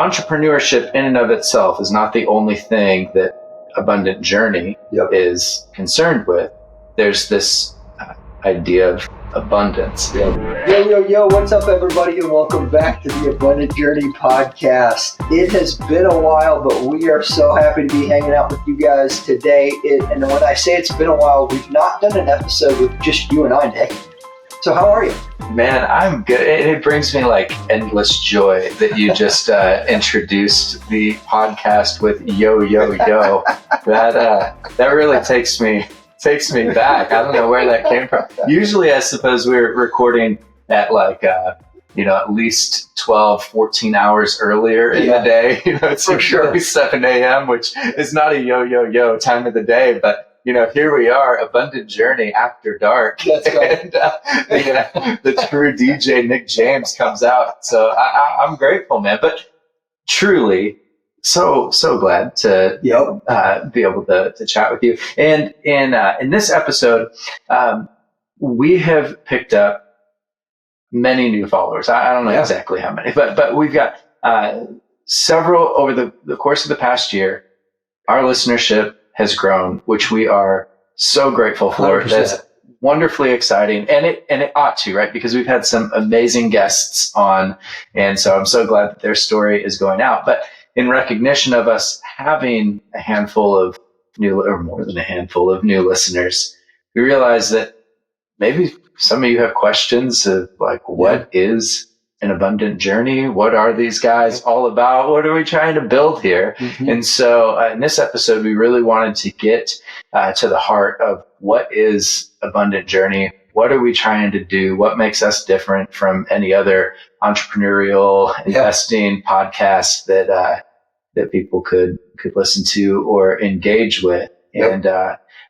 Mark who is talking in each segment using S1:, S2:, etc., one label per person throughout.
S1: entrepreneurship in and of itself is not the only thing that Abundant Journey is concerned with. There's this idea of abundance.
S2: Yo, what's up, everybody, and welcome back to the Abundant Journey podcast. It has been a while, but we are so happy to be hanging out with you guys today. And when I say it's been a while, we've not done an episode with just you and I, Nick. So how are you?
S1: Man, I'm good. It brings me like endless joy that you just introduced the podcast with yo. That really takes me back. I don't know where that came from. Usually, I suppose we're recording at like, at least 12, 14 hours earlier in the day. It's usually 7 a.m., which is not a yo time of the day, but here we are, Abundant Journey after dark.
S2: That's right.
S1: And the true DJ Nick James comes out. So I'm grateful, man. But truly, so glad to be able to chat with you. And in this episode, we have picked up many new followers. I don't know exactly how many, but we've got several over the course of the past year. Our listenership has grown, which we are so grateful for.
S2: 100%.
S1: That's wonderfully exciting, and it ought to, right? Because we've had some amazing guests on, and so I'm so glad that their story is going out. But in recognition of us having a handful of new, or more than a handful of new listeners, we realize that maybe some of you have questions of like, what is an abundant journey? What are these guys all about? What are we trying to build here? Mm-hmm. And so in this episode, we really wanted to get to the heart of what is Abundant Journey. What are we trying to do? What makes us different from any other entrepreneurial investing podcast that people could listen to or engage with? And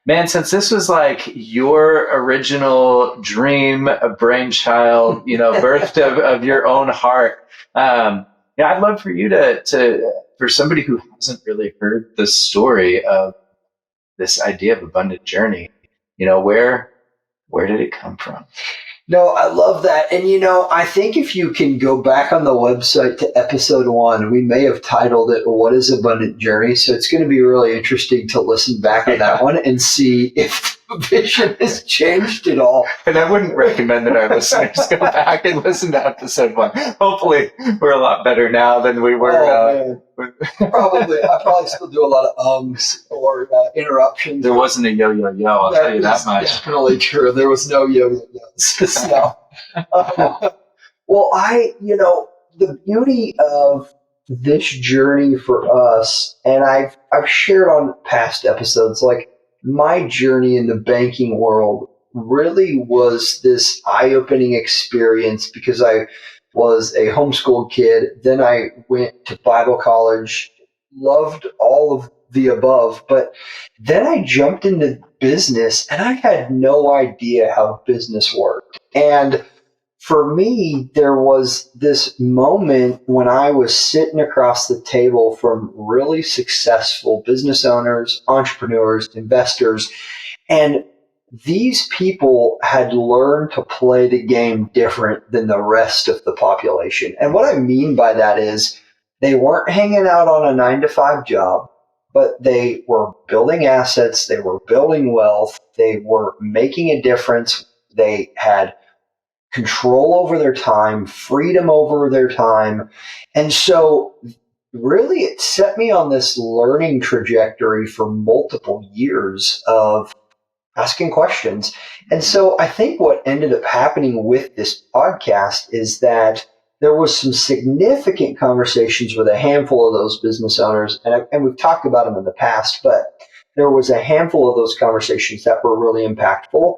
S1: man, since this was like your original dream, a brainchild, birthed of your own heart, I'd love for you to for somebody who hasn't really heard the story of this idea of Abundant Journey, where did it come from?
S2: No, I love that. And, I think if you can go back on the website to episode 1, we may have titled it, What is Abundant Journey? So it's going to be really interesting to listen back on that one and see if the vision has changed at all.
S1: And I wouldn't recommend that our listeners go back and listen to episode 1. Hopefully we're a lot better now than we were.
S2: Probably. I probably still do a lot of ums or interruptions.
S1: There wasn't a yo. I'll tell you that much.
S2: Definitely true. There was no yo-yos. No. Well, the beauty of this journey for us, and I've shared on past episodes, like my journey in the banking world really was this eye-opening experience because I was a homeschooled kid. Then I went to Bible college, loved all of the above, but then I jumped into business and I had no idea how business worked. And for me, there was this moment when I was sitting across the table from really successful business owners, entrepreneurs, investors, and these people had learned to play the game different than the rest of the population. And what I mean by that is they weren't hanging out on a 9-to-5 job, but they were building assets, they were building wealth, they were making a difference, they had control over their time, freedom over their time. And so really it set me on this learning trajectory for multiple years of asking questions. And so I think what ended up happening with this podcast is that there was some significant conversations with a handful of those business owners, and we've talked about them in the past, but there was a handful of those conversations that were really impactful.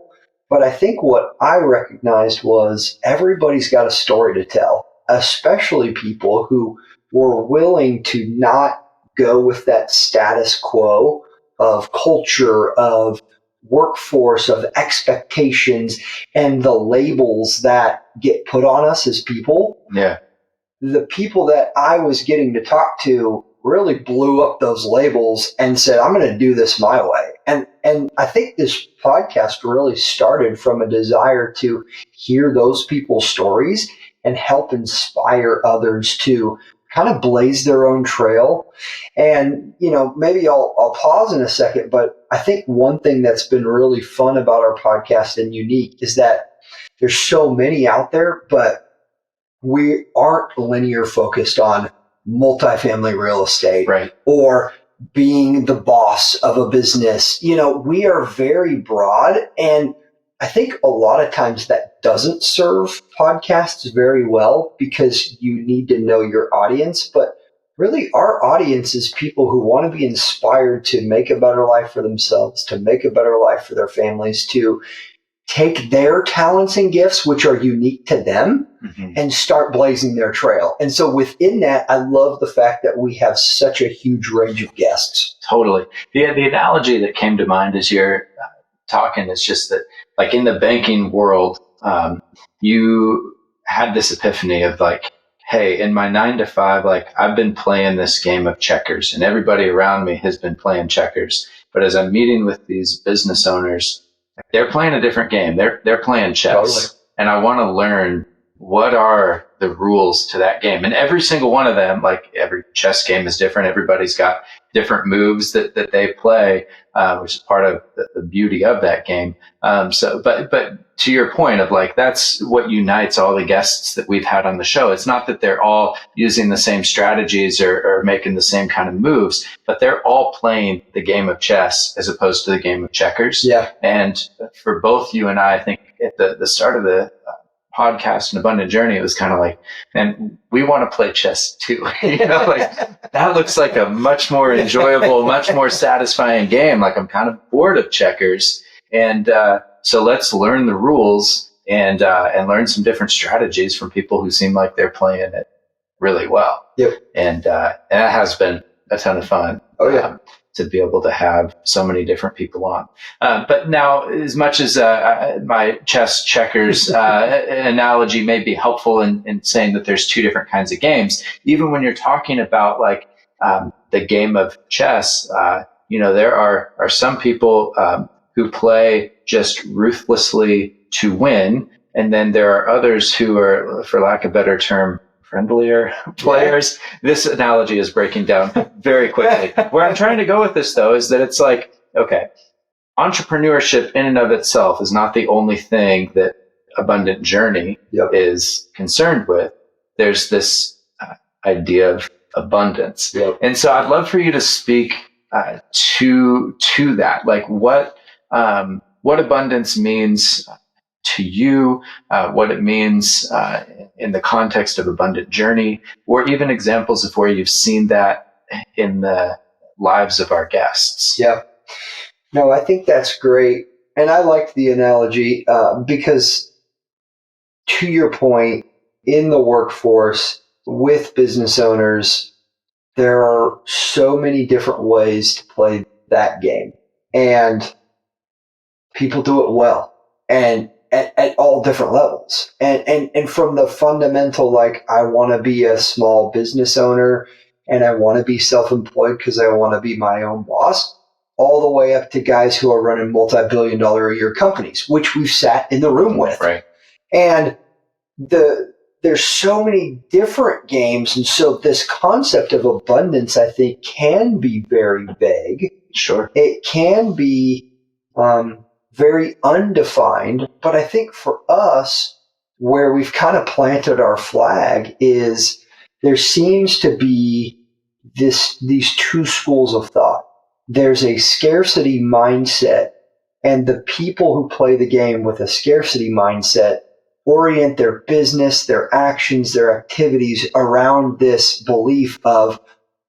S2: But I think what I recognized was everybody's got a story to tell, especially people who were willing to not go with that status quo of culture, of workforce, of expectations, and the labels that get put on us as people.
S1: Yeah.
S2: The people that I was getting to talk to really blew up those labels and said, I'm going to do this my way. And I think this podcast really started from a desire to hear those people's stories and help inspire others to kind of blaze their own trail. And, maybe I'll pause in a second, but I think one thing that's been really fun about our podcast and unique is that there's so many out there, but we aren't linear focused on multifamily real estate,
S1: right,
S2: or being the boss of a business. We are very broad, and I think a lot of times that doesn't serve podcasts very well because you need to know your audience. But really, our audience is people who want to be inspired to make a better life for themselves, to make a better life for their families, to take their talents and gifts, which are unique to them, and start blazing their trail. And so within that, I love the fact that we have such a huge range of guests.
S1: Totally. The analogy that came to mind as you're talking is just that, like in the banking world, you had this epiphany of like, hey, in my 9 to 5, like I've been playing this game of checkers and everybody around me has been playing checkers. But as I'm meeting with these business owners, they're playing a different game. They're playing chess.
S2: Totally.
S1: And I want to learn what are the rules to that game. And every single one of them, like every chess game is different. Everybody's got different moves that they play, which is part of the beauty of that game. But to your point of like, that's what unites all the guests that we've had on the show. It's not that they're all using the same strategies or making the same kind of moves, but they're all playing the game of chess as opposed to the game of checkers.
S2: Yeah.
S1: And for both you and I think at the start of the podcast and Abundant Journey, it was kind of like, man, we want to play chess too. Like that looks like a much more enjoyable, much more satisfying game. Like I'm kind of bored of checkers. And so let's learn the rules and learn some different strategies from people who seem like they're playing it really well.
S2: Yep.
S1: And that has been a ton of fun.
S2: Oh, yeah.
S1: To be able to have so many different people on. But now, as much as my chess checkers analogy may be helpful in saying that there's two different kinds of games, even when you're talking about like the game of chess, there are some people who play just ruthlessly to win. And then there are others who are, for lack of a better term, friendlier players. Yeah. This analogy is breaking down very quickly. Where I'm trying to go with this, though, is that it's like, okay, entrepreneurship in and of itself is not the only thing that Abundant Journey is concerned with. There's this idea of abundance. Yep. And so I'd love for you to speak to that, like what abundance means to you, what it means in the context of Abundant Journey, or even examples of where you've seen that in the lives of our guests.
S2: Yeah. No, I think that's great. And I liked the analogy because, to your point, in the workforce with business owners, there are so many different ways to play that game. And people do it well. And at all different levels. And from the fundamental, like, I want to be a small business owner and I want to be self-employed because I want to be my own boss, all the way up to guys who are running multi-billion-dollar a year companies, which we've sat in the room with.
S1: Right.
S2: And there's so many different games. And so this concept of abundance, I think, can be very vague.
S1: Sure.
S2: It can be very undefined, but I think for us, where we've kind of planted our flag is there seems to be these two schools of thought. There's a scarcity mindset, and the people who play the game with a scarcity mindset orient their business, their actions, their activities around this belief of,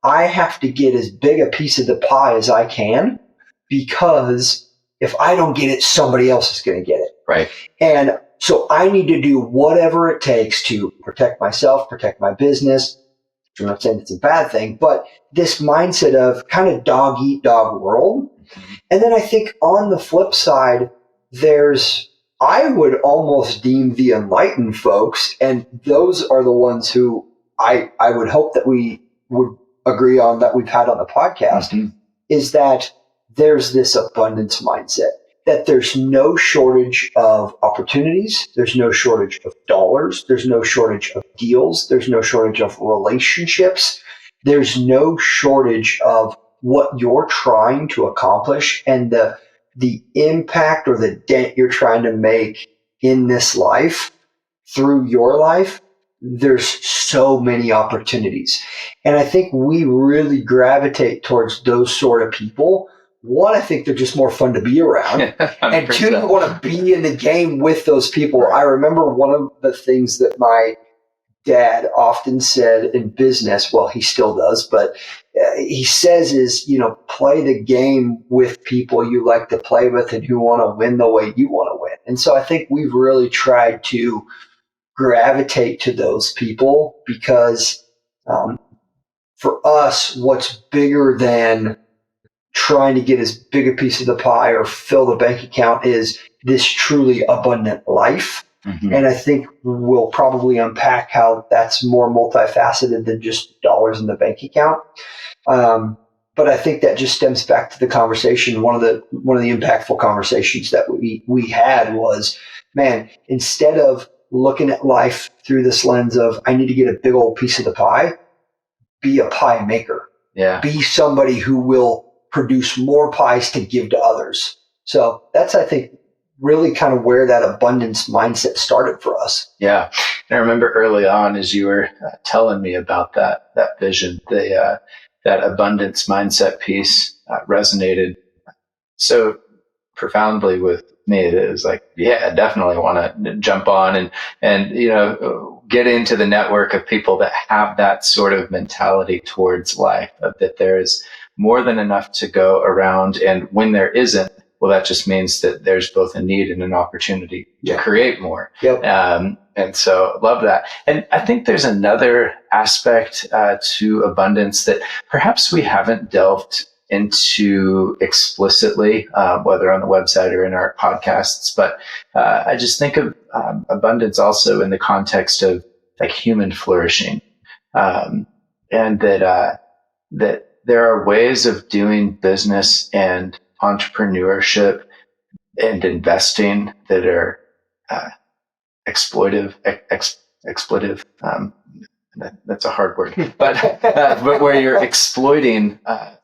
S2: I have to get as big a piece of the pie as I can, because if I don't get it, somebody else is going to get it.
S1: Right.
S2: And so I need to do whatever it takes to protect myself, protect my business. I'm not saying it's a bad thing, but this mindset of kind of dog eat dog world. Mm-hmm. And then I think on the flip side, I would almost deem the enlightened folks, and those are the ones who I would hope that we would agree on, that we've had on the podcast, mm-hmm. is that there's this abundance mindset, that there's no shortage of opportunities. There's no shortage of dollars. There's no shortage of deals. There's no shortage of relationships. There's no shortage of what you're trying to accomplish and the impact or the dent you're trying to make in this life through your life. There's so many opportunities. And I think we really gravitate towards those sort of people. One, I think they're just more fun to be around. And two, you want to be in the game with those people. I remember one of the things that my dad often said in business, well, he still does, but he says is, play the game with people you like to play with and who want to win the way you want to win. And so I think we've really tried to gravitate to those people because for us, what's bigger than trying to get as big a piece of the pie or fill the bank account is this truly abundant life. Mm-hmm. And I think we'll probably unpack how that's more multifaceted than just dollars in the bank account. But I think that just stems back to the conversation. One of the impactful conversations that we had was, man, instead of looking at life through this lens of I need to get a big old piece of the pie, be a pie maker.
S1: Yeah.
S2: Be somebody who will produce more pies to give to others. So that's, I think, really kind of where that abundance mindset started for us.
S1: Yeah. And I remember early on as you were telling me about that vision, that abundance mindset piece resonated so profoundly with me. It was like, yeah, I definitely want to jump on and get into the network of people that have that sort of mentality towards life, of that there is more than enough to go around. And when there isn't, well, that just means that there's both a need and an opportunity to create more.
S2: Yep.
S1: And so love that. And I think there's another aspect to abundance that perhaps we haven't delved into explicitly, whether on the website or in our podcasts. But I just think of abundance also in the context of like human flourishing, and that there are ways of doing business and entrepreneurship and investing that are exploitive. That's a hard word, but where you're exploiting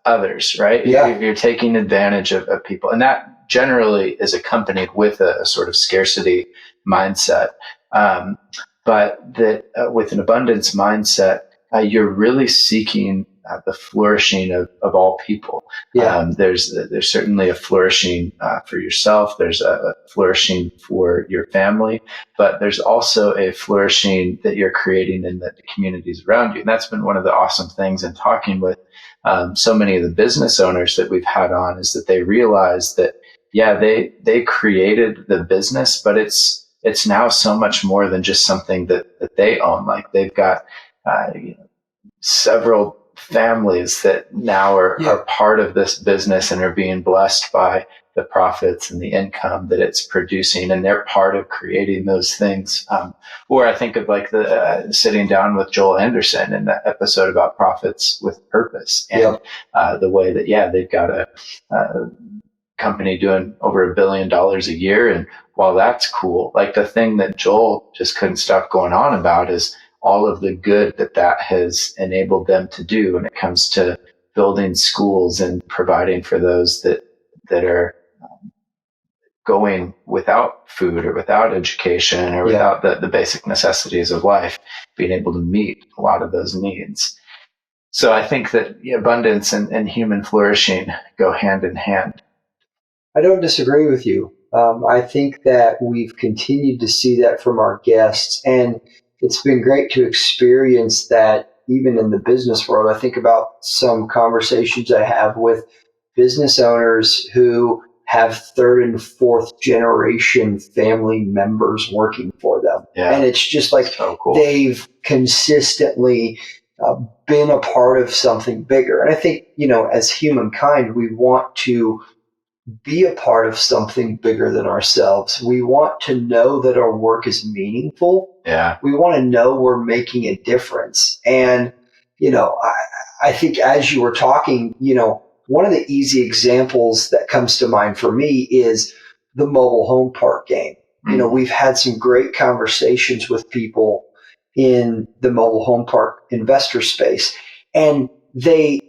S1: others, right?
S2: Yeah.
S1: You're taking advantage of people, and that generally is accompanied with a sort of scarcity mindset. But that with an abundance mindset, you're really seeking the flourishing of all people.
S2: Yeah.
S1: There's certainly a flourishing for yourself. There's a flourishing for your family, but there's also a flourishing that you're creating in the communities around you. And that's been one of the awesome things in talking with so many of the business owners that we've had on, is that they realize that, yeah, they created the business, but it's now so much more than just something that they own. Like they've got several families that now are part of this business and are being blessed by the profits and the income that it's producing, and they're part of creating those things. Or I think of like the sitting down with Joel Anderson in that episode about profits with purpose, and the way that they've got a company doing over $1 billion a year, and while that's cool, like the thing that Joel just couldn't stop going on about is all of the good that has enabled them to do when it comes to building schools and providing for those that are going without food or without education or without the basic necessities of life, being able to meet a lot of those needs. So I think that abundance and human flourishing go hand in hand.
S2: I don't disagree with you. I think that we've continued to see that from our guests, and it's been great to experience that even in the business world. I think about some conversations I have with business owners who have third and fourth generation family members working for them. Yeah. And it's just like so cool. They've consistently been a part of something bigger. And I think, as humankind, we want to be a part of something bigger than ourselves. We want to know that our work is meaningful.
S1: Yeah.
S2: We want to know we're making a difference. And, I think as you were talking, one of the easy examples that comes to mind for me is the mobile home park game. We've had some great conversations with people in the mobile home park investor space, and they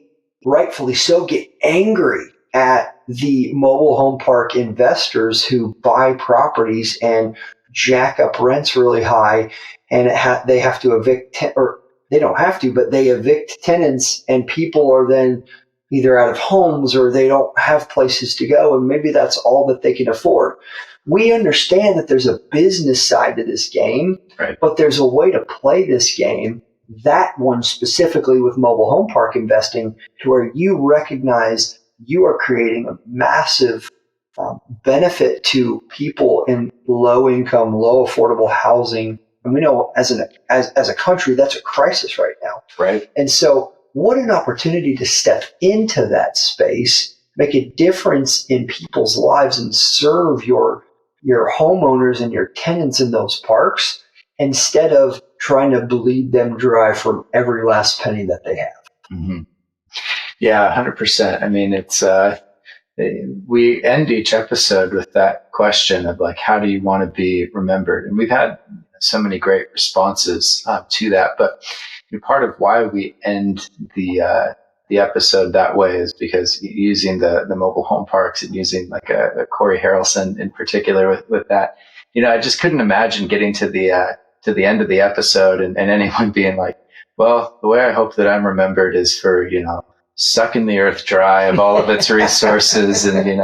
S2: rightfully so get angry at the mobile home park investors who buy properties and jack up rents really high, and they have to evict, or they don't have to, but they evict tenants, and people are then either out of homes or they don't have places to go, and maybe that's all that they can afford. We understand that there's a business side to this game,
S1: right,
S2: but there's a way to play this game, that one specifically with mobile home park investing, to where you recognize you are creating a massive benefit to people in low income, low affordable housing. And we know as a country, that's a crisis right now.
S1: Right.
S2: And so what an opportunity to step into that space, make a difference in people's lives, and serve your homeowners and your tenants in those parks, instead of trying to bleed them dry from every last penny that they have.
S1: Mm-hmm. Yeah, 100%. I mean, it's we end each episode with that question of like, how do you want to be remembered? And we've had so many great responses to that. But part of why we end the episode that way is because using the mobile home parks and using like a Corey Harrelson in particular with that, I just couldn't imagine getting to the end of the episode and anyone being like, well, the way I hope that I'm remembered is for, sucking the earth dry of all of its resources and,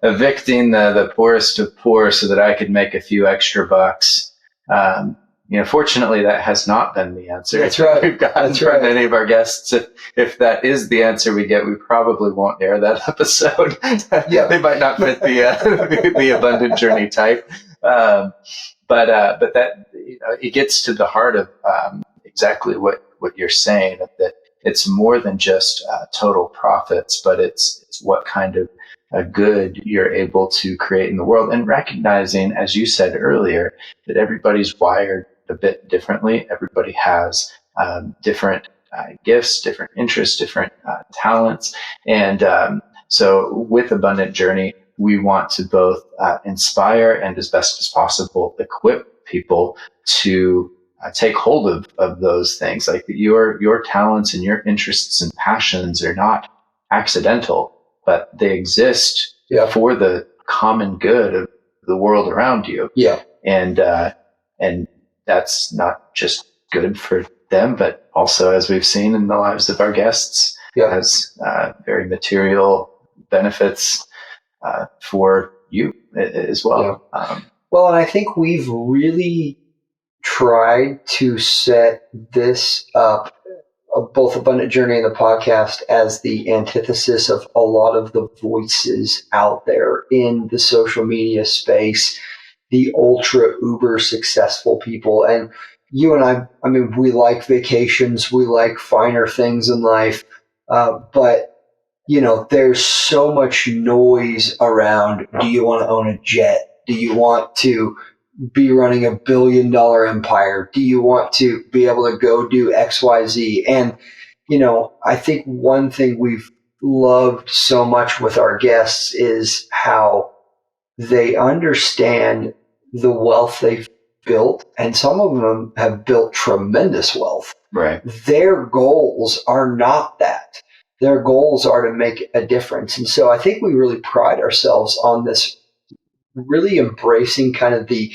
S1: evicting the poorest of poor so that I could make a few extra bucks. Fortunately, that has not been the answer.
S2: That's right.
S1: We've gotten from many of our guests. If that is the answer we get, we probably won't air that episode.
S2: Yeah.
S1: They might not fit the abundant journey type. But that, it gets to the heart of exactly what you're saying, that it's more than just total profits, but it's what kind of good you're able to create in the world, and recognizing, as you said earlier, that everybody's wired a bit differently. Everybody has different gifts, different interests, different talents. And so with Abundant Journey, we want to both inspire and, as best as possible, equip people to take hold of those things. Like your talents and your interests and passions are not accidental, but they exist for the common good of the world around you.
S2: Yeah.
S1: And that's not just good for them, but also, as we've seen in the lives of our guests, has very material benefits for you as well.
S2: Yeah. Well, and I think we've really tried to set this up, both Abundant Journey and the podcast, as the antithesis of a lot of the voices out there in the social media space, the ultra uber successful people. And you and I mean, we like vacations, we like finer things in life, but there's so much noise around. Do you want to own a jet? Do you want to be running $1 billion empire? Do you want to be able to go do XYZ? And, I think one thing we've loved so much with our guests is how they understand the wealth they've built. And some of them have built tremendous wealth.
S1: Right.
S2: Their goals are not that. Their goals are to make a difference. And so I think we really pride ourselves on this, really embracing kind of the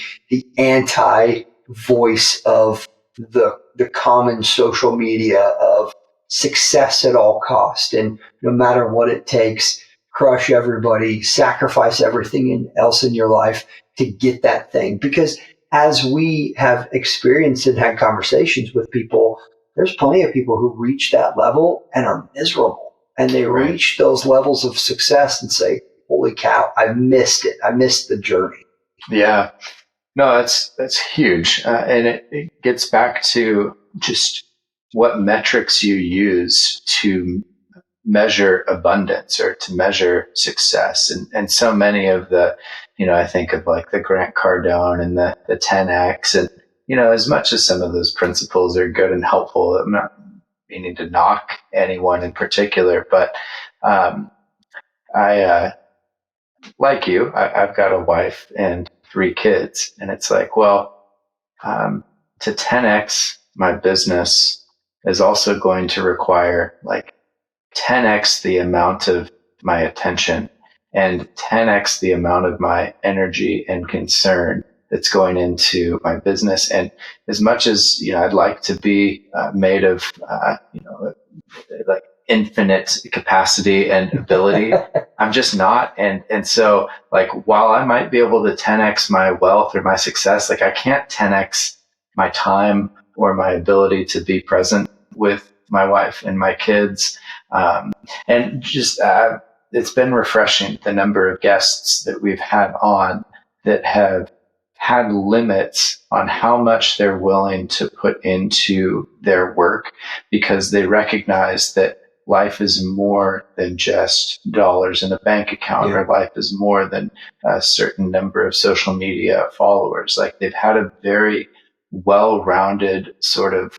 S2: anti-voice of the common social media of success at all cost, and no matter what it takes, crush everybody, sacrifice everything else in your life to get that thing. Because as we have experienced and had conversations with people, there's plenty of people who reach that level and are miserable, and they reach those levels of success and say, holy cow, I missed it. I missed the journey.
S1: Yeah. No, that's huge. And it gets back to just what metrics you use to measure abundance or to measure success. And so many of the, I think of like the Grant Cardone and the 10X, and, as much as some of those principles are good and helpful, I'm not meaning to knock anyone in particular, but I like you, I've got a wife, and 3 kids. And it's like, well, to 10x my business is also going to require like 10x the amount of my attention and 10x the amount of my energy and concern that's going into my business. And as much as, I'd like to be made of, like infinite capacity and ability, I'm just not. And so like, while I might be able to 10x my wealth or my success, like I can't 10x my time or my ability to be present with my wife and my kids. And just, it's been refreshing, the number of guests that we've had on that have had limits on how much they're willing to put into their work, because they recognize that life is more than just dollars in a bank account, or life is more than a certain number of social media followers. Like they've had a very well-rounded sort of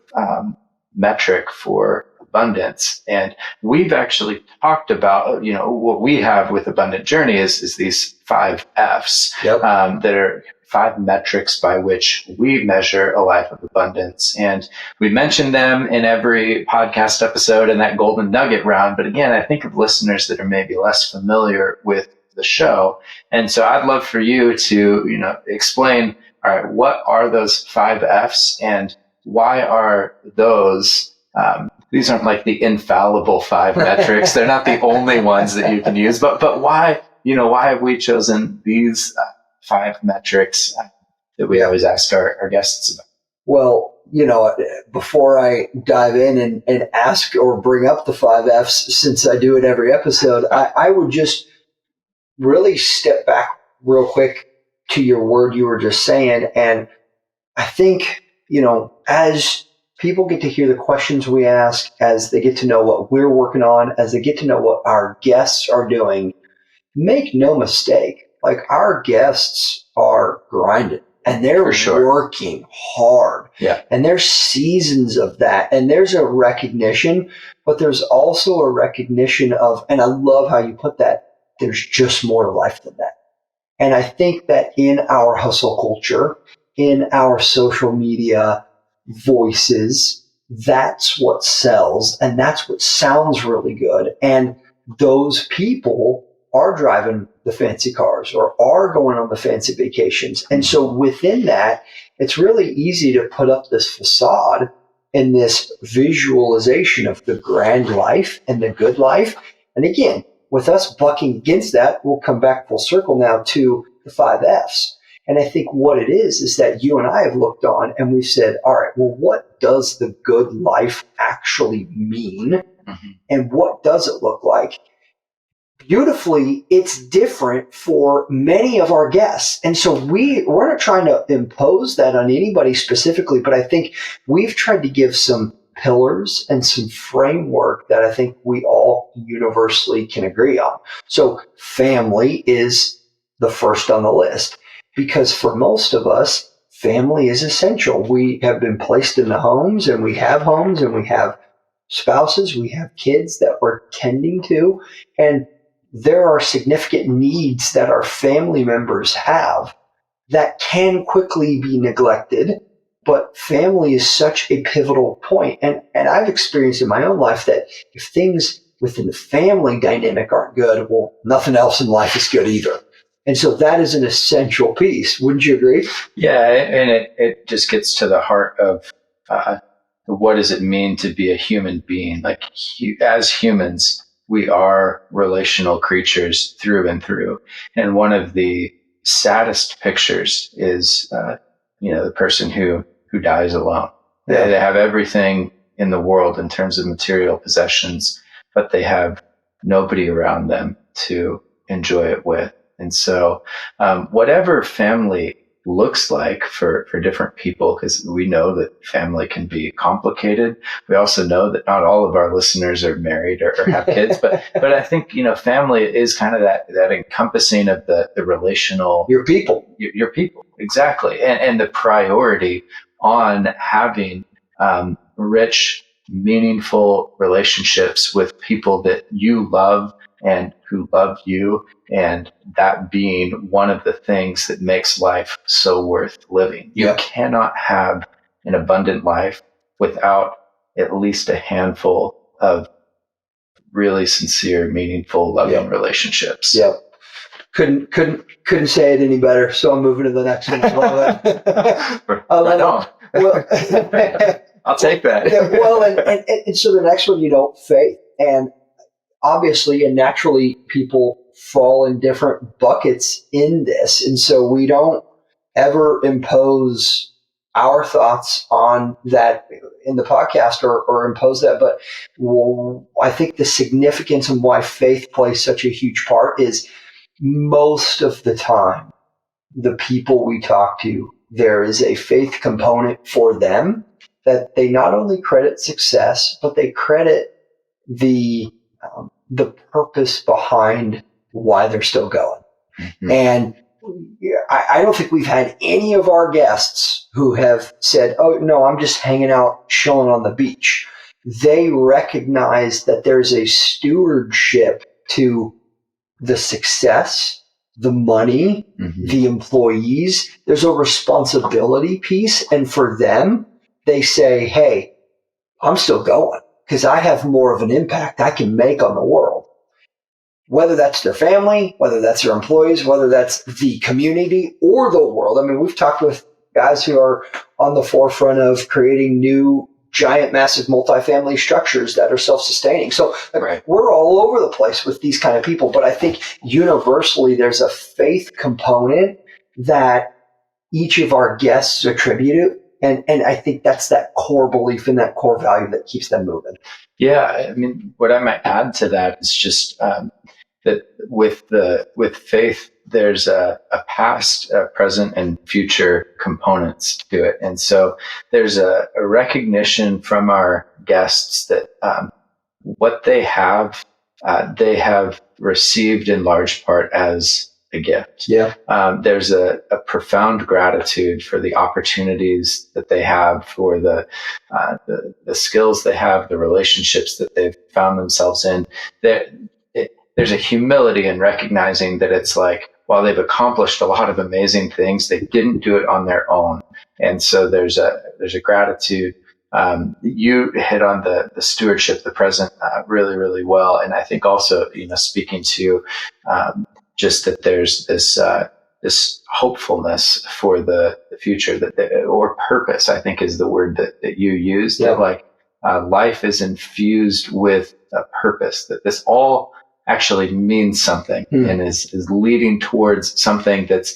S1: metric for abundance. And we've actually talked about, what we have with Abundant Journey is these 5 F's that are 5 metrics by which we measure a life of abundance. And we mention them in every podcast episode in that golden nugget round. But again, I think of listeners that are maybe less familiar with the show. And so I'd love for you to, explain, all right, what are those 5 F's and why are those, these aren't like the infallible 5 metrics. They're not the only ones that you can use, but why, why have we chosen these 5 metrics that we always ask our guests about?
S2: Well, before I dive in and ask or bring up the 5 F's, since I do it every episode, I would just really step back real quick to your word you were just saying. And I think, as people get to hear the questions we ask, as they get to know what we're working on, as they get to know what our guests are doing, make no mistake, like our guests are grinding and they're working hard.
S1: Yeah.
S2: And there's seasons of that. And there's a recognition, but there's also a recognition of, and I love how you put that, there's just more to life than that. And I think that in our hustle culture, in our social media voices, that's what sells and that's what sounds really good. And those people are driving the fancy cars or are going on the fancy vacations. And so within that, it's really easy to put up this facade and this visualization of the grand life and the good life. And again, with us bucking against that, we'll come back full circle now to the 5 F's. And I think what it is that you and I have looked on and we've said, all right, well, what does the good life actually mean? Mm-hmm. And what does it look like? Beautifully, it's different for many of our guests. And so we're not trying to impose that on anybody specifically, but I think we've tried to give some pillars and some framework that I think we all universally can agree on. So family is the first on the list, because for most of us, family is essential. We have been placed in the homes and we have spouses, we have kids that we're tending to, and there are significant needs that our family members have that can quickly be neglected, but family is such a pivotal point. And I've experienced in my own life that if things within the family dynamic aren't good, well, nothing else in life is good either. And so that is an essential piece. Wouldn't you agree?
S1: Yeah, and it just gets to the heart of what does it mean to be a human being? Like as humans, we are relational creatures through and through. And one of the saddest pictures is, the person who dies alone. They have everything in the world in terms of material possessions, but they have nobody around them to enjoy it with. And so, whatever family looks like for different people, because we know that family can be complicated. We also know that not all of our listeners are married or have kids, but I think, family is kind of that encompassing of the relational.
S2: Your people.
S1: Your people. Exactly. And the priority on having, rich, meaningful relationships with people that you love and who love you, and that being one of the things that makes life so worth living. You cannot have an abundant life without at least a handful of really sincere, meaningful, loving relationships.
S2: Yeah. Couldn't say it any better. So I'm moving to the next one.
S1: Right on.
S2: Well,
S1: I'll take that.
S2: Well, and so the next one, faith. And obviously and naturally people fall in different buckets in this. And so we don't ever impose our thoughts on that in the podcast or impose that. But I think the significance and why faith plays such a huge part is most of the time, the people we talk to, there is a faith component for them that they not only credit success, but they credit the purpose behind why they're still going. Mm-hmm. And I don't think we've had any of our guests who have said, oh, no, I'm just hanging out, chilling on the beach. They recognize that there's a stewardship to the success, the money, the employees. There's a responsibility piece. And for them, they say, hey, I'm still going because I have more of an impact I can make on the world. Whether that's their family, whether that's their employees, whether that's the community or the world. I mean, we've talked with guys who are on the forefront of creating new, giant, massive multifamily structures that are self-sustaining. So we're all over the place with these kind of people. But I think universally there's a faith component that each of our guests attribute. And I think that's that core belief and that core value that keeps them moving.
S1: Yeah. I mean, what I might add to that is just that with faith, there's a past, present, and future components to it. And so there's a recognition from our guests that what they have received in large part as a gift.
S2: Yeah.
S1: There's a profound gratitude for the opportunities that they have, for the skills they have, the relationships that they've found themselves in. There's a humility in recognizing that it's like, while they've accomplished a lot of amazing things, they didn't do it on their own. And so there's a gratitude. You hit on the stewardship, the present, really, really well. And I think also, speaking to just that there's this hopefulness for the future, or purpose, I think is the word that you used.
S2: Yeah.
S1: That life is infused with a purpose, that this all actually means something and is leading towards something that's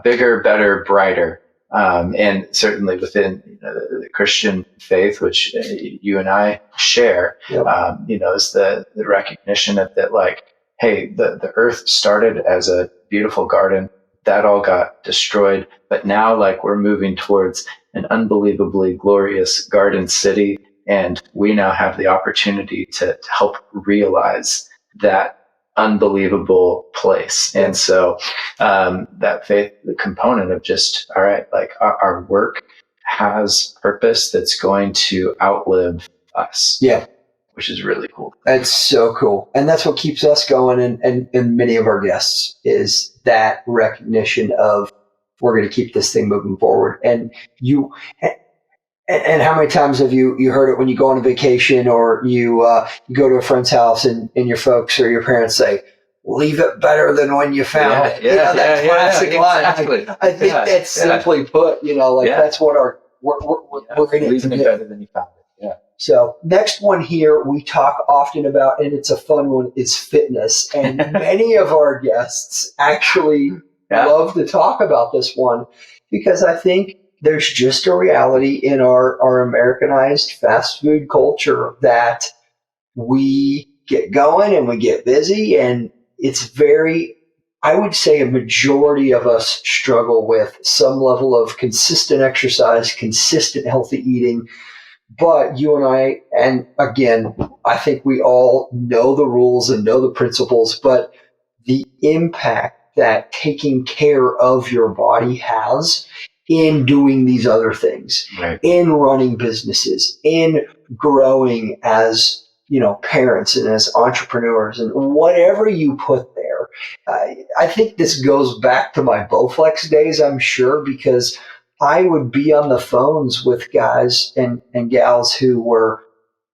S1: bigger, better, brighter. And certainly within the Christian faith, which you and I share, is the recognition of that, like, hey, the earth started as a beautiful garden. That all got destroyed. But now, like, we're moving towards an unbelievably glorious garden city. And we now have the opportunity to help realize that unbelievable place. And so that faith, the component of just, all right, like our work has purpose that's going to outlive us.
S2: Yeah.
S1: Which is really cool.
S2: That's so cool. And that's what keeps us going. And many of our guests is that recognition of, we're going to keep this thing moving forward. And how many times have you heard it when you go on a vacation, or you go to a friend's house and your folks or your parents say, leave it better than when you found it. That classic line.
S1: Exactly.
S2: I think that's simply put, that's what we're in it.
S1: Leaving it better than you found it. Yeah.
S2: So next one here we talk often about, and it's a fun one, is fitness. And many of our guests actually love to talk about this one, because I think there's just a reality in our Americanized fast food culture that we get going and we get busy, and it's I would say a majority of us struggle with some level of consistent exercise, consistent healthy eating. But you and I, and again, I think we all know the rules and know the principles, but the impact that taking care of your body has in doing these other things, in running businesses, in growing as parents and as entrepreneurs and whatever you put there. I think this goes back to my Bowflex days, I'm sure, because I would be on the phones with guys and gals who were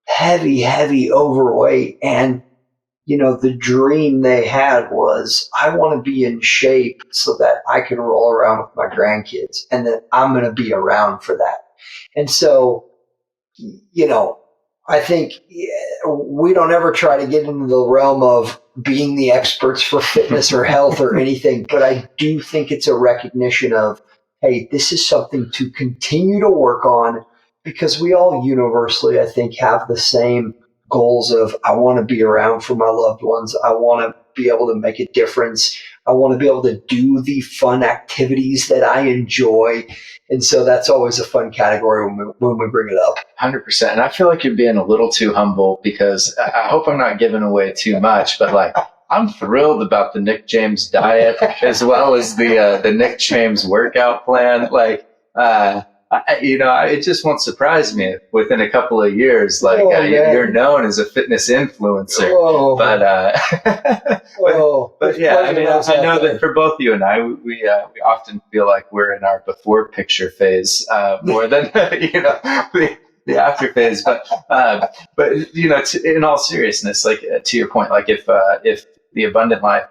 S2: heavy overweight. And, the dream they had was, I want to be in shape so that I can roll around with my grandkids and that I'm going to be around for that. And so, I think we don't ever try to get into the realm of being the experts for fitness or health or anything, but I do think it's a recognition of, hey, this is something to continue to work on, because we all universally, I think, have the same goals of, I want to be around for my loved ones. I want to be able to make a difference. I want to be able to do the fun activities that I enjoy. And so that's always a fun category when we bring it up.
S1: 100%. And I feel like you're being a little too humble, because I hope I'm not giving away too much, but I'm thrilled about the Nick James diet as well as the Nick James workout plan. It just won't surprise me if within a couple of years, you're known as a fitness influencer.
S2: Whoa.
S1: But yeah, I know that for both you and I, we often feel like we're in our before picture phase more than the after phase. But in all seriousness, to your point, if the abundant life,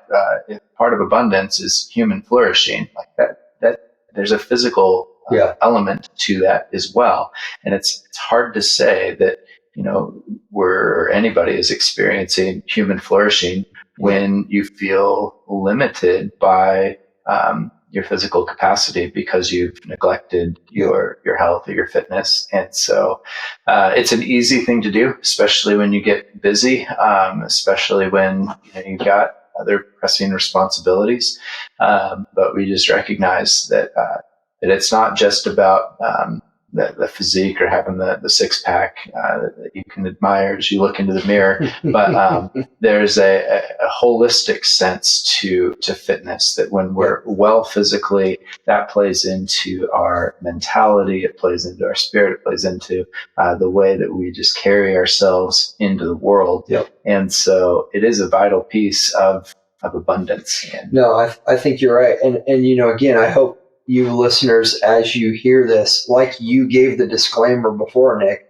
S1: if part of abundance is human flourishing, that there's a physical element to that as well. And it's hard to say that, anybody is experiencing human flourishing when you feel limited by your physical capacity because you've neglected your health or your fitness. And so it's an easy thing to do, especially when you get busy, especially when you've got other pressing responsibilities. But we just recognize that it's not just about the physique or having the six pack that you can admire as you look into the mirror, but there's a holistic sense to fitness, that when we're well physically, that plays into our mentality, it plays into our spirit, it plays into the way that we just carry ourselves into the world. And so it is a vital piece of abundance.
S2: No, I think you're right. And again, I hope you listeners, as you hear this, like you gave the disclaimer before, Nick,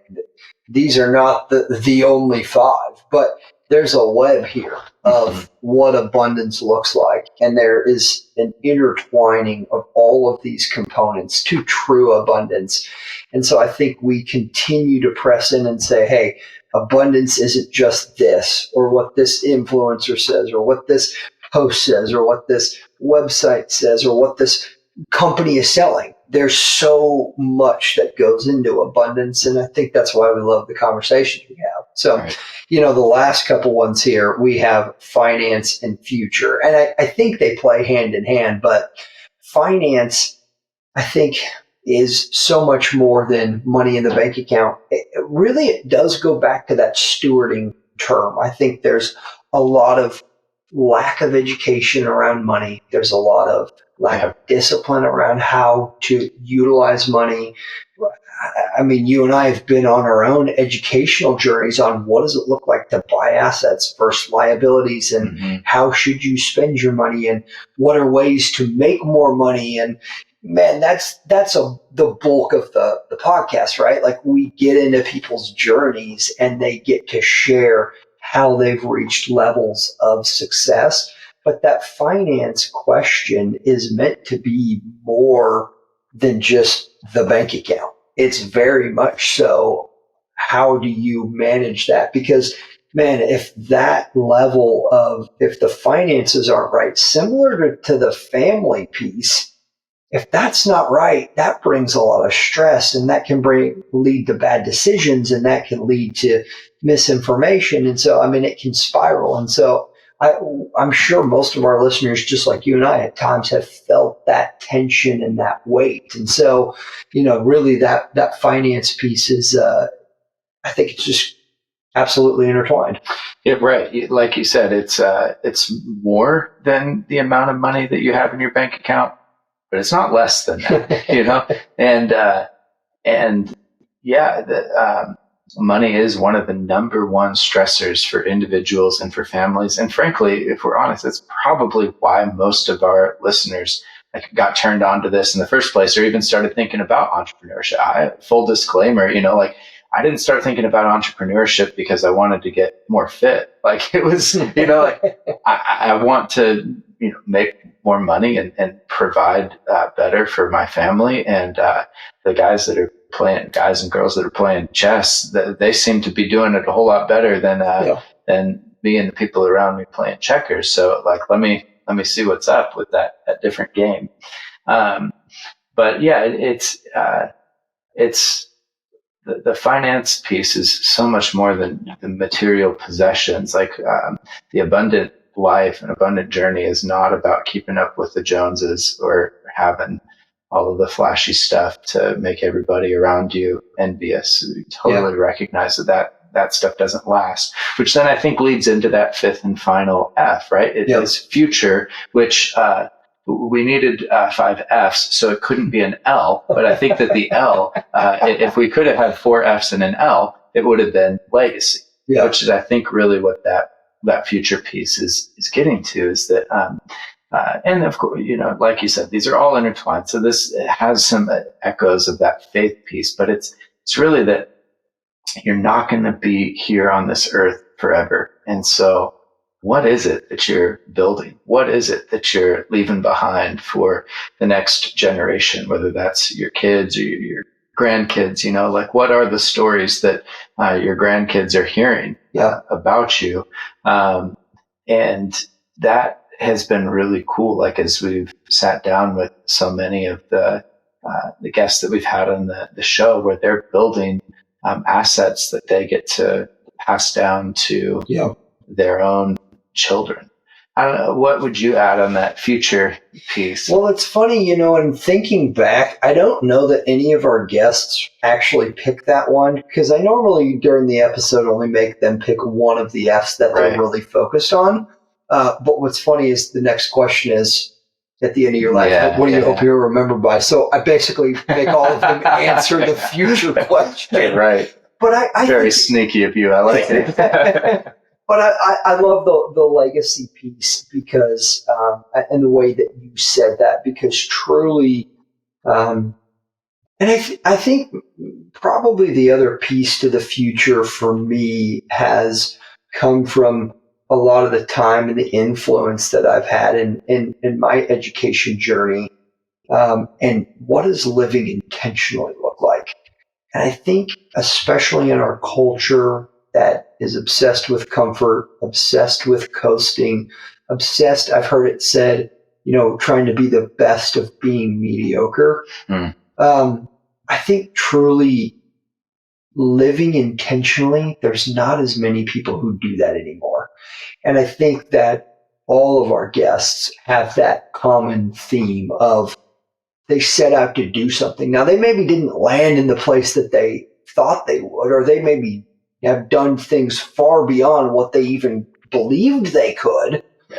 S2: these are not the only five, but there's a web here of what abundance looks like. And there is an intertwining of all of these components to true abundance. And so I think we continue to press in and say, hey, abundance isn't just this, or what this influencer says, or what this post says, or what this website says, or what this company is selling. There's so much that goes into abundance, and I think that's why we love the conversations we have. So, right. The last couple ones here, we have finance and future, and I think they play hand in hand, but finance, I think, is so much more than money in the bank account. It does go back to that stewarding term. I think there's a lot of lack of education around money. There's a lot of lack of discipline around how to utilize money. I mean, you and I have been on our own educational journeys on what does it look like to buy assets versus liabilities, and how should you spend your money, and what are ways to make more money. And man, that's the bulk of the podcast, right? We get into people's journeys and they get to share how they've reached levels of success. But that finance question is meant to be more than just the bank account. It's very much so, how do you manage that? Because, man, if that level of, if the finances aren't right, similar to the family piece, if that's not right, that brings a lot of stress, and that can lead to bad decisions, and that can lead to misinformation. And so, it can spiral. And so I'm sure most of our listeners, just like you and I, at times have felt that tension and that weight. And so, really that finance piece is, I think it's just absolutely intertwined.
S1: Yeah, right. Like you said, it's more than the amount of money that you have in your bank account, but it's not less than that, money is one of the number one stressors for individuals and for families. And frankly, if we're honest, it's probably why most of our listeners like got turned on to this in the first place, or even started thinking about entrepreneurship. Full disclaimer, like I didn't start thinking about entrepreneurship because I wanted to get more fit. Like it was, like I want to, make more money and provide better for my family. And the guys and girls that are playing chess, they seem to be doing it a whole lot better than me and the people around me playing checkers. So like, let me see what's up with that different game. But yeah, it's the finance piece is so much more than the material possessions. Like the abundant life and abundant journey is not about keeping up with the Joneses or having all of the flashy stuff to make everybody around you envious. We totally recognize that stuff doesn't last, which then I think leads into that fifth and final F, right? It is future, which we needed 5 Fs, so it couldn't be an L. But I think that the L, if we could have had 4 Fs and an L, it would have been legacy, which is, I think, really what that future piece is getting to, is that, and of course, like you said, these are all intertwined. So this has some echoes of that faith piece, but it's really that you're not going to be here on this earth forever. And so what is it that you're building? What is it that you're leaving behind for the next generation, whether that's your kids or your grandkids? Like what are the stories that your grandkids are hearing about you? And that has been really cool. Like as we've sat down with so many of the guests that we've had on the show, where they're building assets that they get to pass down to their own children. I don't know. What would you add on that future piece?
S2: Well, it's funny, in thinking back, I don't know that any of our guests actually picked that one, because I normally during the episode only make them pick one of the Fs that they're really focused on. But what's funny is the next question is, at the end of your life, what do you hope you're remembered by? So I basically make all of them answer the future question.
S1: Right.
S2: But I
S1: very sneaky of you. I like it.
S2: But I love the legacy piece because, and the way that you said that, because truly, and I think probably the other piece to the future for me has come from a lot of the time and the influence that I've had in my education journey. And what does living intentionally look like? And I think, especially in our culture that is obsessed with comfort, obsessed with coasting, I've heard it said, trying to be the best of being mediocre. I think truly living intentionally, there's not as many people who do that anymore. And I think that all of our guests have that common theme of they set out to do something. Now, they maybe didn't land in the place that they thought they would, or they maybe have done things far beyond what they even believed they could.
S1: Yeah.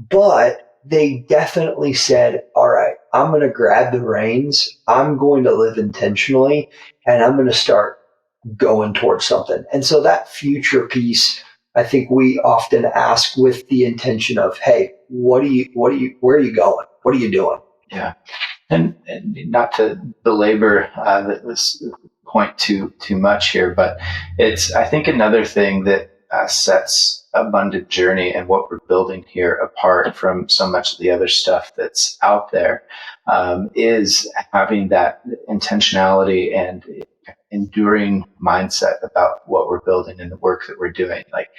S2: But they definitely said, all right, I'm going to grab the reins. I'm going to live intentionally, and I'm going to start going towards something. And so that future piece, I think we often ask with the intention of, hey, where are you going? What are you doing?
S1: Yeah. And not to belabor this point too much here, but it's, I think, another thing that sets Abundant Journey and what we're building here apart from so much of the other stuff that's out there, is having that intentionality and enduring mindset about what we're building and the work that we're doing. Like,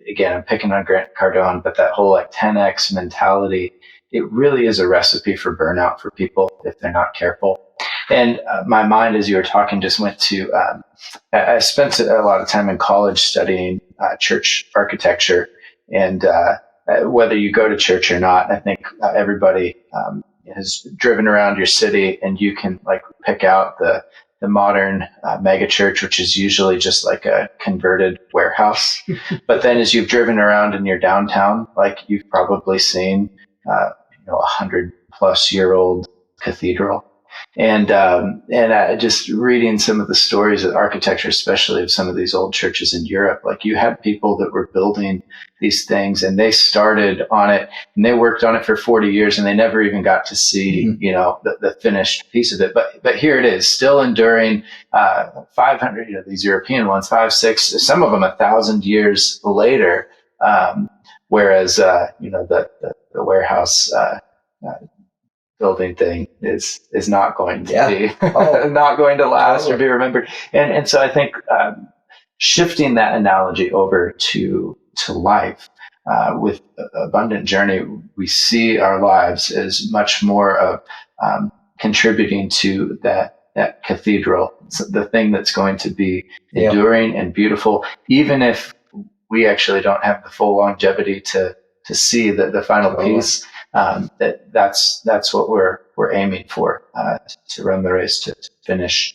S1: again, I'm picking on Grant Cardone, but that whole 10X mentality, it really is a recipe for burnout for people if they're not careful. And my mind, as you were talking, just went to, I spent a lot of time in college studying church architecture. And whether you go to church or not, I think everybody has driven around your city, and you can pick out the modern mega church, which is usually just like a converted warehouse. But then as you've driven around in your downtown, you've probably seen 100+ year old cathedral. And just reading some of the stories of architecture, especially of some of these old churches in Europe, like you had people that were building these things and they started on it and they worked on it for 40 years and they never even got to see, the finished piece of it. But here it is, still enduring, 500, these European ones, 5, 6, some of them 1,000 years later. Whereas, the warehouse, building thing is not going to be not going to last or be remembered. And so I think shifting that analogy over to life with Abundant Journey, we see our lives as much more of contributing to that cathedral, the thing that's going to be enduring and beautiful, even if we actually don't have the full longevity to see the final piece. That's what we're aiming for, to run the race to finish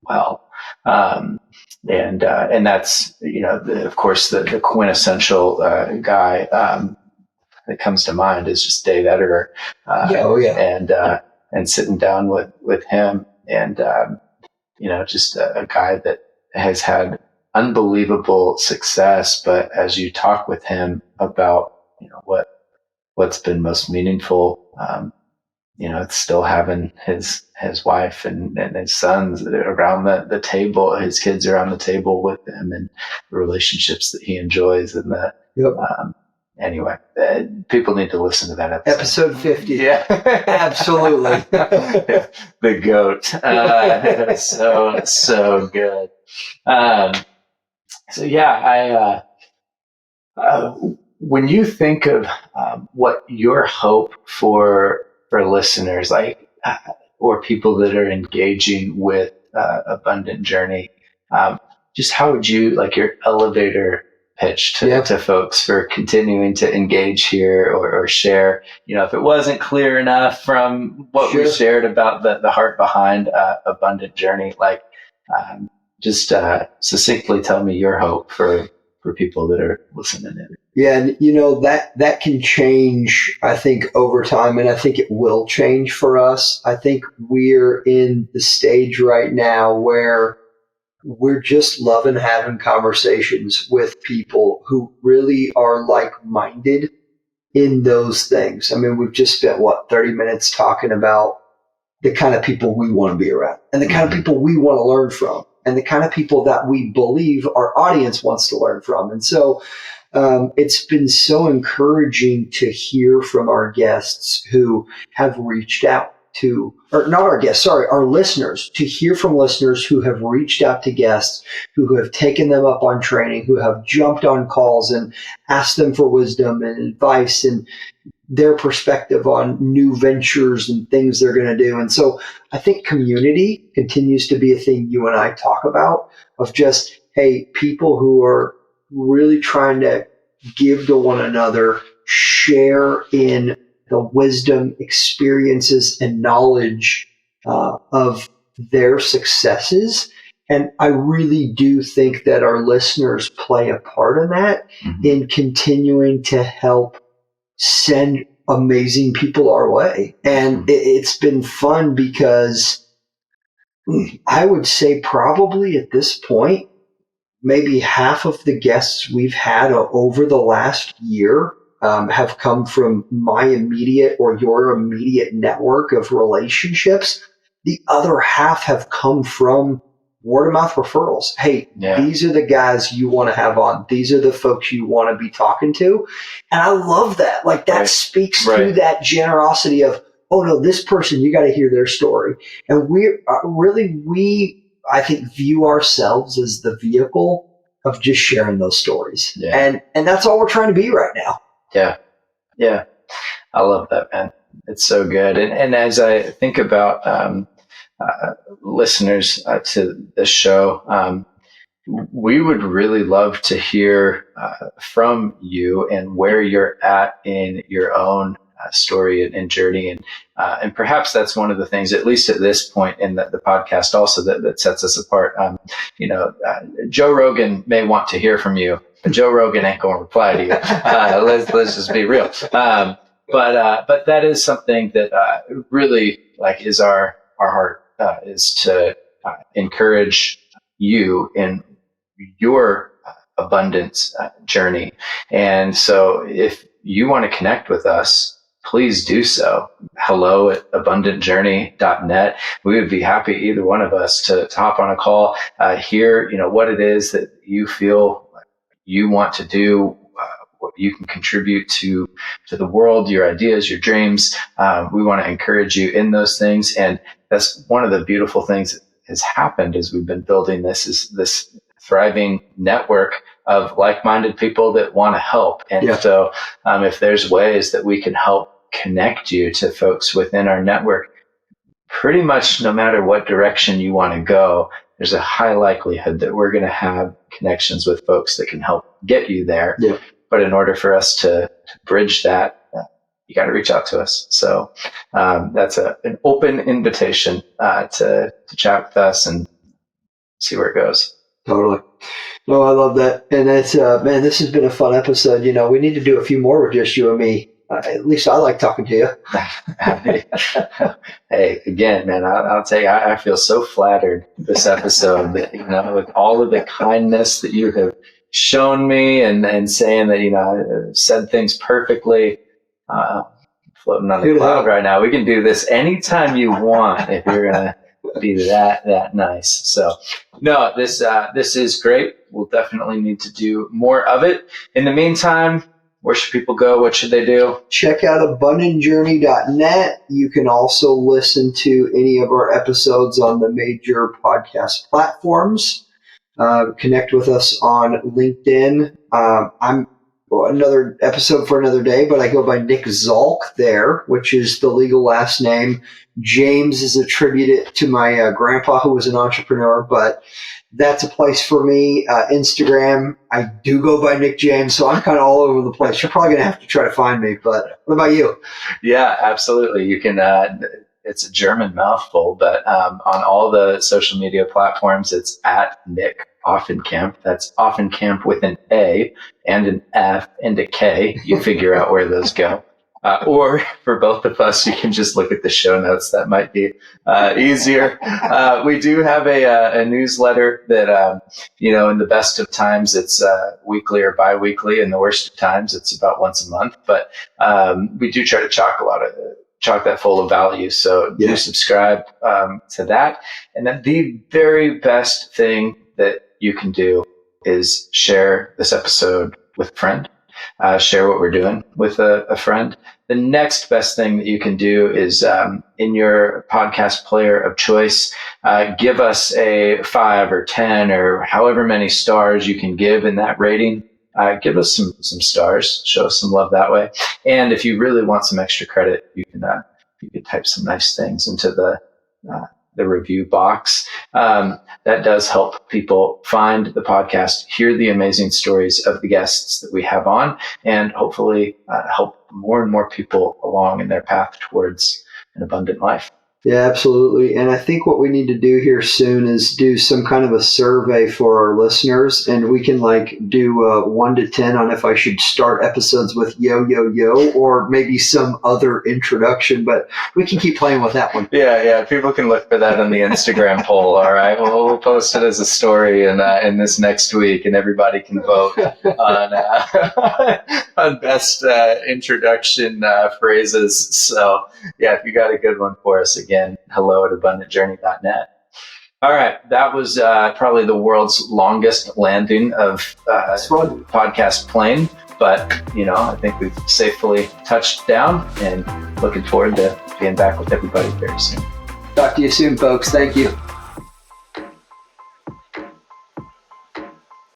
S1: well. And that's, of course, the quintessential guy that comes to mind is just Dave Editor. And sitting down with him and, just a guy that has had unbelievable success. But as you talk with him about, what's been most meaningful, it's still having his wife and his sons around the table, his kids around the table with him, and the relationships that he enjoys. And anyway, people need to listen to that
S2: episode 50.
S1: Yeah,
S2: absolutely.
S1: The GOAT. So good. When you think of what your hope for listeners, or people that are engaging with Abundant Journey, just how would you your elevator pitch to folks for continuing to engage here or share? If it wasn't clear enough from what we shared about the heart behind Abundant Journey, just succinctly tell me your hope for people that are listening in.
S2: Yeah, and that can change, I think, over time, and I think it will change for us. I think we're in the stage right now where we're just loving having conversations with people who really are like-minded in those things. I mean, we've just spent, 30 minutes talking about the kind of people we want to be around and the kind of people we want to learn from and the kind of people that we believe our audience wants to learn from. And so it's been so encouraging to hear from our guests who have reached out to, or not our guests, sorry, our listeners, to hear from listeners who have reached out to guests, who have taken them up on training, who have jumped on calls and asked them for wisdom and advice and their perspective on new ventures and things they're going to do. And so I think community continues to be a thing you and I talk about, of just, hey, people who are really trying to give to one another, share in the wisdom, experiences, and knowledge of their successes. And I really do think that our listeners play a part in that, in continuing to help send amazing people our way. And it's been fun because I would say probably at this point, maybe half of the guests we've had over the last year have come from my immediate or your immediate network of relationships. The other half have come from word of mouth referrals. Hey, these are the guys you want to have on. These are the folks you want to be talking to. And I love that. That speaks to that generosity of, oh no, this person, you got to hear their story. And we I think view ourselves as the vehicle of just sharing those stories. Yeah. And that's all we're trying to be right now.
S1: Yeah. Yeah. I love that, man. It's so good. And as I think about, listeners to this show, we would really love to hear from you and where you're at in your own story and journey. And perhaps that's one of the things, at least at this point in the podcast also, that sets us apart. Joe Rogan may want to hear from you, but Joe Rogan ain't going to reply to you. Let's just be real. But that is something that really is our heart is to encourage you in your abundance journey. And so if you want to connect with us, please do so. hello@abundantjourney.net. We would be happy, either one of us, to hop on a call, hear, what it is that you feel you want to do, what you can contribute to the world, your ideas, your dreams. We want to encourage you in those things. And that's one of the beautiful things that has happened as we've been building this thriving network of like-minded people that want to help. And so if there's ways that we can help connect you to folks within our network, pretty much no matter what direction you want to go, there's a high likelihood that we're going to have connections with folks that can help get you there. Yeah. But in order for us to bridge that, you got to reach out to us. So that's an open invitation to chat with us and see where it goes.
S2: Totally. No, I love that. And it's, man, this has been a fun episode. We need to do a few more with just you and me. At least I like talking to you.
S1: Hey, again, man, I'll tell you, I feel so flattered this episode that, with all of the kindness that you have shown me and saying that, I said things perfectly, floating on the cloud right now. We can do this anytime you want if you're going to be that nice. So no, this is great. We'll definitely need to do more of it. In the meantime, where should people go? What should they do?
S2: Check out abundantjourney.net. You can also listen to any of our episodes on the major podcast platforms. Connect with us on LinkedIn. I'm another episode for another day, but I go by Nick Zalk there, which is the legal last name. James is attributed to my grandpa, who was an entrepreneur, but that's a place for me. Instagram, I do go by Nick James, so I'm kind of all over the place. You're probably going to have to try to find me, but what about you?
S1: Yeah, absolutely. You can, it's a German mouthful, but on all the social media platforms, it's at Nick Offenkamp. That's Offenkamp with an A and an F and a K. You figure out where those go. Or for both of us, you can just look at the show notes. That might be easier. We do have a newsletter that, in the best of times, it's weekly or biweekly. In the worst of times, it's about once a month. But we do try to chock that full of value. So do subscribe to that. And then the very best thing that you can do is share this episode with a friend. Share what we're doing with a friend. The next best thing that you can do is in your podcast player of choice, give us a 5 or 10 or however many stars you can give in that rating. Give us some stars, show us some love that way. And if you really want some extra credit, you can type some nice things into the review box. That does help people find the podcast, hear the amazing stories of the guests that we have on, and hopefully help more and more people along in their path towards an abundant life.
S2: Yeah, absolutely. And I think what we need to do here soon is do some kind of a survey for our listeners, and we can do 1 to 10 on if I should start episodes with yo, yo, yo, or maybe some other introduction, but we can keep playing with that one.
S1: Yeah. People can look for that on the Instagram poll. All right. We'll post it as a story in this next week, and everybody can vote on best introduction phrases. So yeah, if you got a good one for us, again, hello@abundantjourney.net. All right. That was probably the world's longest landing of podcast plane, but I think we've safely touched down, and looking forward to being back with everybody very soon.
S2: Talk to you soon, folks. Thank you.